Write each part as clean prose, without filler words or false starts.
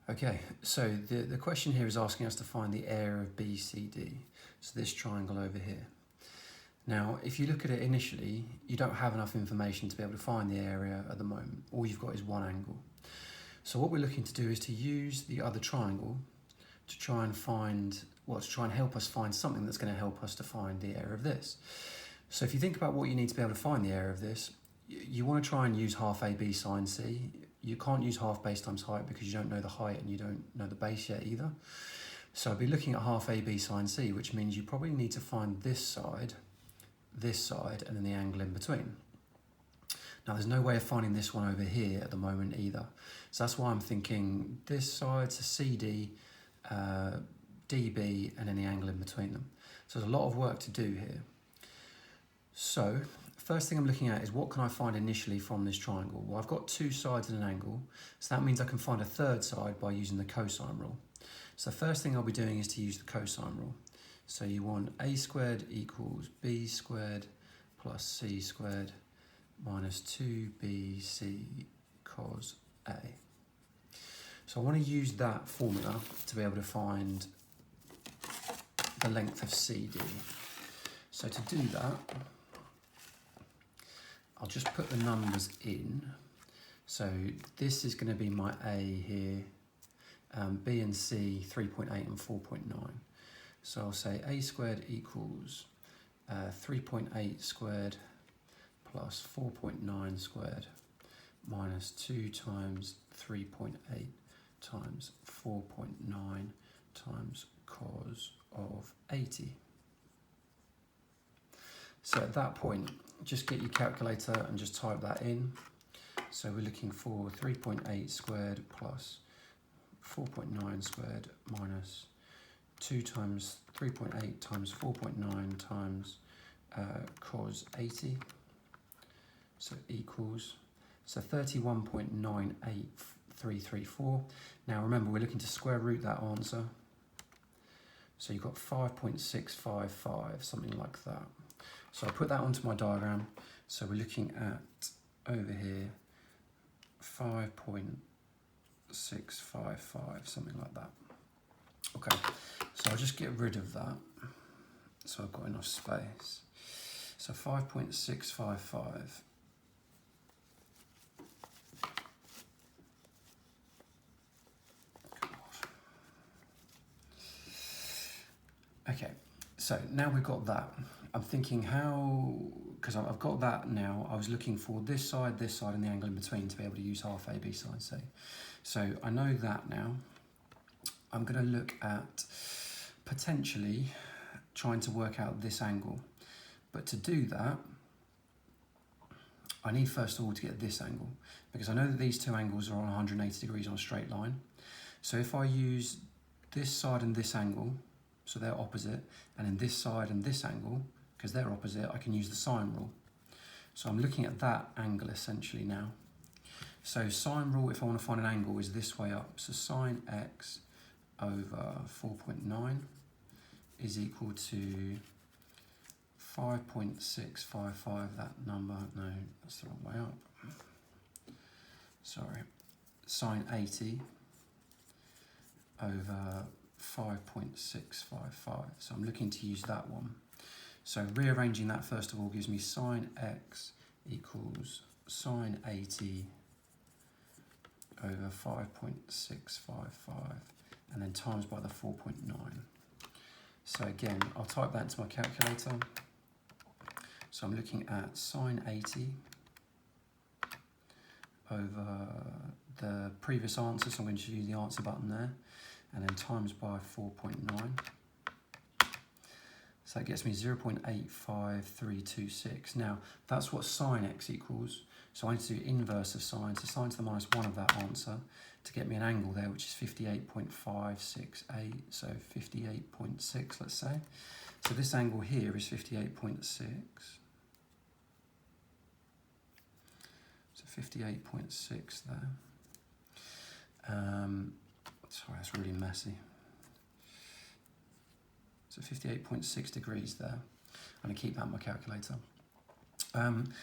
Okay, so the question here is asking us to find the area of BCD, so this triangle over here. Now, if you look at it initially, you don't have enough information to be able to find the area at the moment. All you've got is one angle. So what we're looking to do is to use the other triangle to try and find, well, to try and help us find something that's going to help us to find the area of this. So if you think about what you need to be able to find the area of this, you want to try and use half AB sine C. You can't use half base times height because you don't know the height and you don't know the base yet either. So I'll be looking at half AB sine C, which means you probably need to find this side, and then the angle in between. Now there's no way of finding this one over here at the moment either. So that's why I'm thinking this side, so CD, DB, and then the angle in between them. So there's a lot of work to do here. So first thing I'm looking at is what can I find initially from this triangle? Well, I've got two sides and an angle, so that means I can find a third side by using the cosine rule. So the first thing I'll be doing is to use the cosine rule. So you want a squared equals b squared plus c squared minus 2bc cos a. So I want to use that formula to be able to find the length of CD. So to do that, I'll just put the numbers in. So this is going to be my A here, B and C 3.8 and 4.9. So I'll say A squared equals 3.8 squared plus 4.9 squared minus 2 times 3.8 times 4.9 times cos of 80. So at that point, just get your calculator and just type that in. So we're looking for 3.8 squared plus 4.9 squared minus 2 times 3.8 times 4.9 times cos 80. So equals, so 31.98334. Now remember, we're looking to square root that answer. So you've got 5.655, something like that. So I'll put that onto my diagram. So we're looking at, over here, 5.655, something like that. Okay, so I'll just get rid of that. So I've got enough space. So 5.655. Okay, so now we've got that. I'm thinking how, because I've got that now, I was looking for this side, and the angle in between to be able to use half AB sine C. So I know that now. I'm going to look at potentially trying to work out this angle. But to do that, I need first of all to get this angle, because I know that these two angles are on 180 degrees on a straight line. So if I use this side and this angle, so they're opposite, and in this side and this angle, because they're opposite, I can use the sine rule. So I'm looking at that angle essentially now. So sine rule, if I want to find an angle, is this way up. So sine x over 4.9 is equal to 5.655, that number, no, that's the wrong way up. Sorry, sine 80 over 5.655. So I'm looking to use that one. So rearranging that first of all gives me sine x equals sine 80 over 5.655 and then times by the 4.9. So again, I'll type that into my calculator. So I'm looking at sine 80 over the previous answer, so I'm going to use the answer button there, and then times by 4.9. So that gets me 0.85326. Now, that's what sine x equals. So I need to do inverse of sine, so sine to the minus 1 of that answer to get me an angle there, which is 58.568, so 58.6, let's say. So this angle here is 58.6. So 58.6 there. Sorry, that's really messy. So 58.6 degrees there. I'm going to keep that in my calculator. And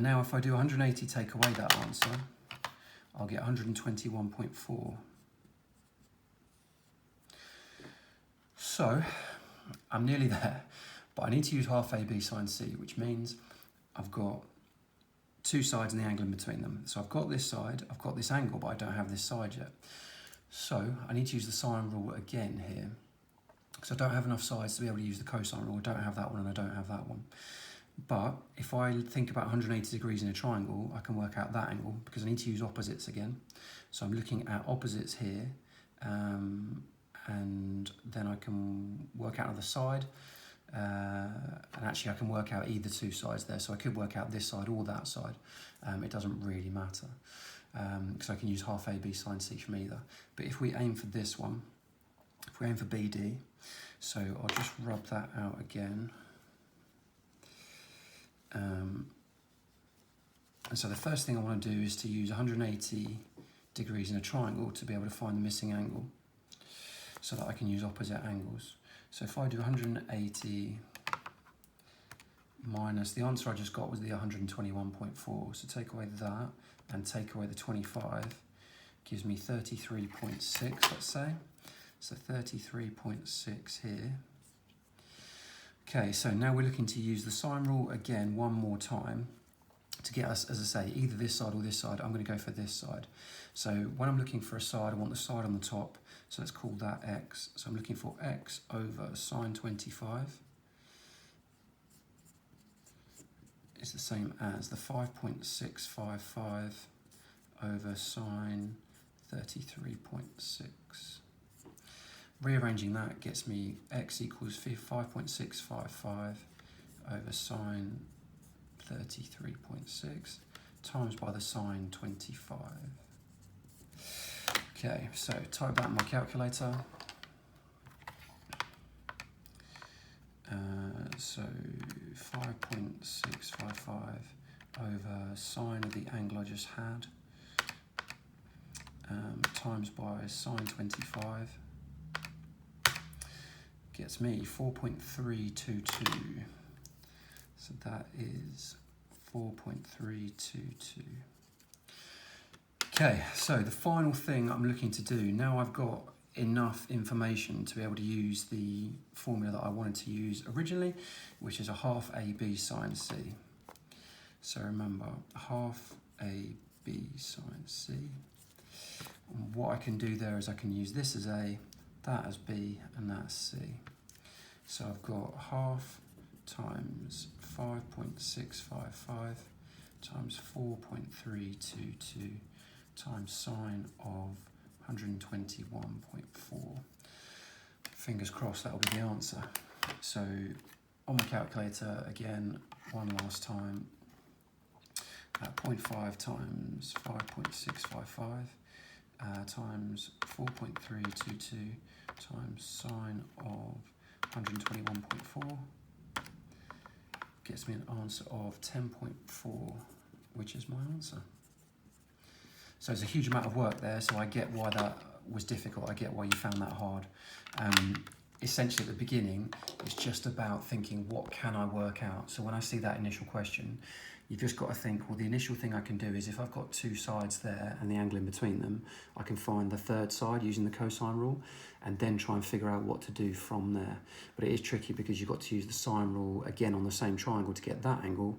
now if I do 180 take away that answer, I'll get 121.4. So I'm nearly there, but I need to use half AB sine C, which means I've got two sides and the angle in between them. So I've got this side, I've got this angle, but I don't have this side yet. So I need to use the sine rule again here, because I don't have enough sides to be able to use the cosine rule. I don't have that one and I don't have that one. But if I think about 180 degrees in a triangle, I can work out that angle because I need to use opposites again. So I'm looking at opposites here, and then I can work out another side. And actually I can work out either two sides there. So I could work out this side or that side. It doesn't really matter, because I can use half AB sine C from either. But if we aim for this one, if we aim for BD, so I'll just rub that out again. And so the first thing I want to do is to use 180 degrees in a triangle to be able to find the missing angle, so that I can use opposite angles. So if I do 180 minus, the answer I just got was the 121.4, so take away that and take away the 25, gives me 33.6, let's say. So 33.6 here. Okay, so now we're looking to use the sine rule again one more time to get us, as I say, either this side or this side. I'm going to go for this side. So when I'm looking for a side, I want the side on the top. So let's call that x. So I'm looking for x over sine 25 is the same as the 5.655 over sine 33.6. Rearranging that gets me x equals 5.655 over sine 33.6 times by the sine 25. Okay, so type that in my calculator. So 5.655 over sine of the angle I just had, times by sine 25, gets me 4.322. So that is 4.322. Okay, so the final thing I'm looking to do, now I've got enough information to be able to use the formula that I wanted to use originally, which is a half AB sine C. So remember, half AB sine C. And what I can do there is I can use this as A, that as B, and that as C. So I've got half times 5.655 times 4.322 times sine of 121.4. Fingers crossed that'll be the answer. So on my calculator again, one last time, 0.5 times 5.655 times 4.322 times sine of 121.4 gets me an answer of 10.4, which is my answer. So it's a huge amount of work there, so I get why that was difficult, I get why you found that hard. Essentially at the beginning, it's just about thinking, what can I work out? So when I see that initial question, you've just got to think, well, the initial thing I can do is if I've got two sides there and the angle in between them, I can find the third side using the cosine rule and then try and figure out what to do from there. But it is tricky because you've got to use the sine rule again on the same triangle to get that angle,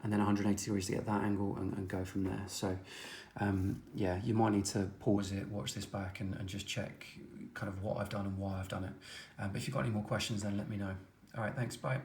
and then 180 degrees to get that angle, and go from there. So yeah, you might need to pause it, watch this back, and just check kind of what I've done and why I've done it. But if you've got any more questions, then let me know. All right, thanks, bye.